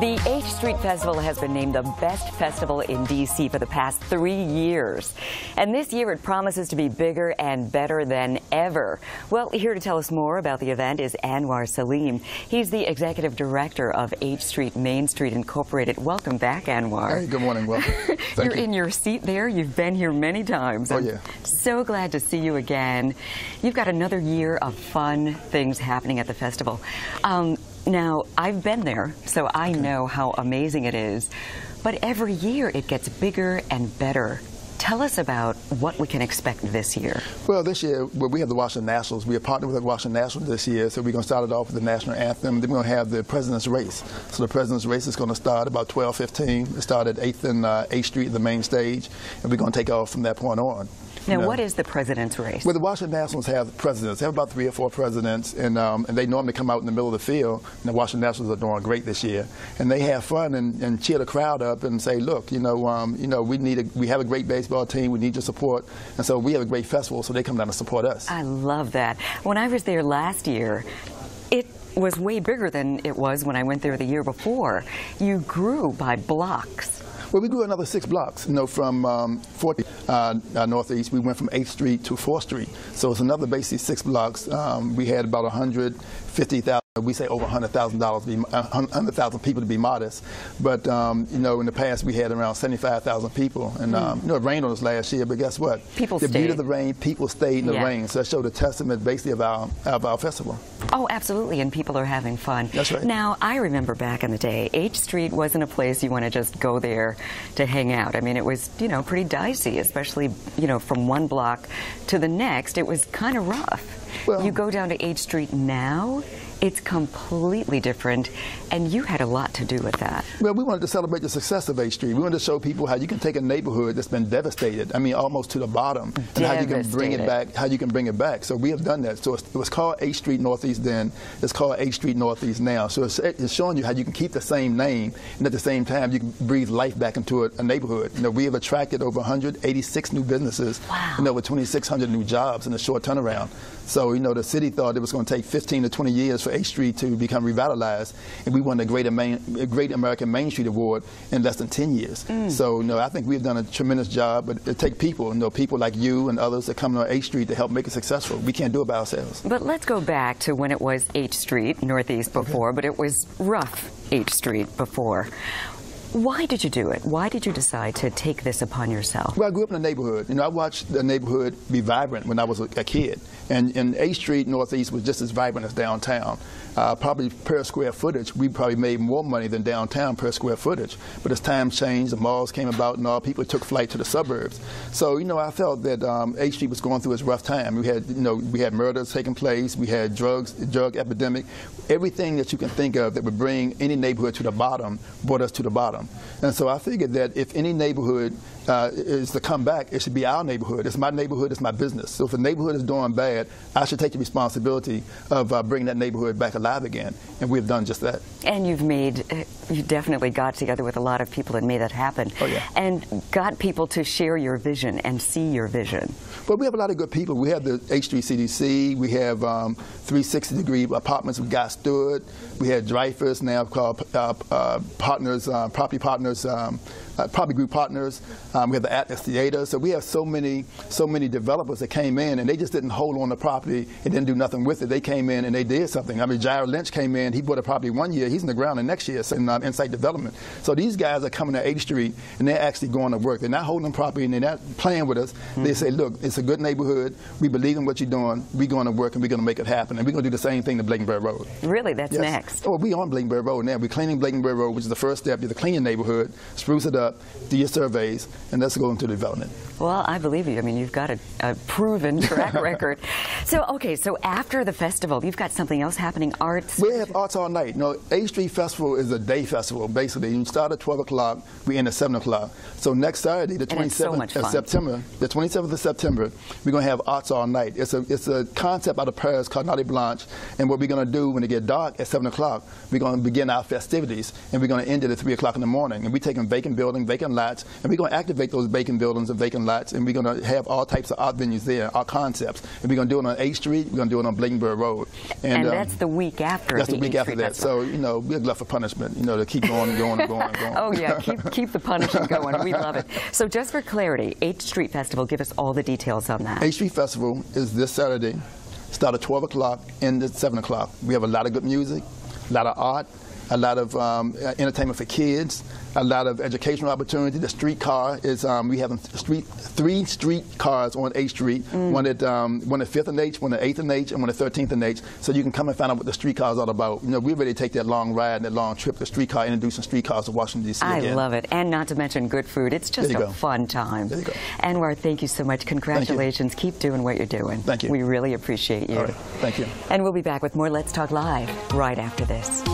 The H Street Festival has been named the best festival in D.C. for the past 3 years. And this year it promises to be bigger and better than ever. Well, here to tell us more about the event is Anwar Saleem. He's the executive director of H Street Main Street Incorporated. Welcome back, Anwar. Hey, good morning. Welcome. You're in your seat there. You've been here many times. Oh, yeah. So glad to see you again. You've got another year of fun things happening at the festival. Now, I've been there, so I know how amazing it is. But every year it gets bigger and better. Tell us about what we can expect this year. Well, this year, we have the Washington Nationals. We have partnered with the Washington Nationals this year, so we're going to start it off with the national anthem. Then we're going to have the President's Race. So the President's Race is going to start about 12:15. It started at 8th and 8th Street, the main stage, and we're going to take off from that point on. Now, what is the President's Race? Well, the Washington Nationals have presidents. They have about 3 or 4 presidents, and they normally come out in the middle of the field. And the Washington Nationals are doing great this year, and they have fun and cheer the crowd up and say, "Look, we have a great baseball team. We need your support." And so we have a great festival, so they come down to support us. I love that. When I was there last year, it was way bigger than it was when I went there the year before. You grew by blocks. Well, we grew another 6 blocks, from 40 Northeast. We went from 8th Street to 4th Street. So it's another basically 6 blocks. We had about 150,000. We say over $100,000 people to be modest, but in the past we had around 75,000 people, and it rained on us last year. But guess what? People the stayed. beauty of the rain, people stayed in the rain. So that showed a testament, basically, of our festival. Oh, absolutely, and people are having fun. That's right. Now, I remember back in the day, H Street wasn't a place you want to just go there to hang out. I mean, it was pretty dicey, especially from one block to the next. It was kind of rough. Well, you go down to H Street now, it's completely different, and you had a lot to do with that. Well, we wanted to celebrate the success of H Street. We wanted to show people how you can take a neighborhood that's been devastated, almost to the bottom, and how you can bring it back, So we have done that. So it was called H Street Northeast then. It's called H Street Northeast now. So it's showing you how you can keep the same name, and at the same time you can breathe life back into a neighborhood. We have attracted over 186 new businesses, wow, and over 2,600 new jobs in a short turnaround. So the city thought it was going to take 15 to 20 years for H Street to become revitalized, and we won the Great American Main Street Award in less than 10 years. So I think we've done a tremendous job, but it takes people, people like you and others that come to H Street to help make it successful. We can't do it by ourselves. But let's go back to when it was H Street Northeast before, but it was rough H Street before. Why did you do it? Why did you decide to take this upon yourself? Well, I grew up in a neighborhood. I watched the neighborhood be vibrant when I was a kid. And H Street Northeast was just as vibrant as downtown. Probably per square footage, we probably made more money than downtown per square footage. But as times changed, the malls came about and all, people took flight to the suburbs. So, I felt that H Street was going through its rough time. We had murders taking place. We had drug epidemic. Everything that you can think of that would bring any neighborhood to the bottom brought us to the bottom. And so I figured that if any neighborhood is to come back, it should be our neighborhood. It's my neighborhood, it's my business. So if a neighborhood is doing bad, I should take the responsibility of bringing that neighborhood back alive again. And we've done just that. And you definitely got together with a lot of people and made that happen. Oh, yeah. And got people to share your vision and see your vision. Well, we have a lot of good people. We have the H Street CDC. We have 360-degree apartments with Guy Stewart. We had Dreyfus, now called Partners, Property Partners, Property Group Partners. We have the Atlas Theater. So we have so many developers that came in, and they just didn't hold on the property and didn't do nothing with it. They came in and they did something. Jairo Lynch came in. He bought a property one year. He's in the ground the next year in insight development. So these guys are coming to H Street, and they're actually going to work. They're not holding property, and they're not playing with us. They say, look, it's a good neighborhood. We believe in what you're doing. We're going to work, and we're going to make it happen. And we're going to do the same thing to Blakenburg Road. Really? That's next? Oh, we're on Blakenburg Road now. We're cleaning Blakenburg Road, which is the first step. You have to clean your neighborhood, spruce it up, do your surveys, and let's go into development. Well, I believe you. You've got a proven track record. So after the festival, you've got something else happening, arts? We have arts all night. H Street Festival is a day festival, basically. You start at 12 o'clock, we end at 7 o'clock. So next Saturday, the 27th of September, we're going to have arts all night. It's a concept out of Paris called Naughty Blanche, and what we're going to do when it gets dark at 7 o'clock, we're going to begin our festivities, and we're going to end it at 3 o'clock in the morning. And we're taking vacant buildings, vacant lots, and we're going to activate activate those vacant buildings and vacant lots, and we're going to have all types of art venues there, art concepts. And we're going to do it on 8th Street, we're going to do it on Blankenburg Road. And that's the week after. That's the week after that. Festival. So, you know, we're glad for punishment, you know, to keep going and going and going and going. Oh, yeah, keep the punishing going. We love it. So just for clarity, 8th Street Festival, give us all the details on that. 8th Street Festival is this Saturday, start at 12 o'clock, end at 7 o'clock. We have a lot of good music, a lot of art, a lot of entertainment for kids, a lot of educational opportunity. The streetcar is, we have 3 street cars on 8th Street, one at 5th and H, one at 8th and H, and one at 13th and H. So you can come and find out what the streetcar is all about. You know, we're ready to take that long ride and that long trip, the streetcar, introducing streetcars to Washington, D.C. I love it. And not to mention good food. It's just a fun time. There you go. Anwar, thank you so much. Congratulations. Keep doing what you're doing. Thank you. We really appreciate you. All right. Thank you. And we'll be back with more Let's Talk Live right after this.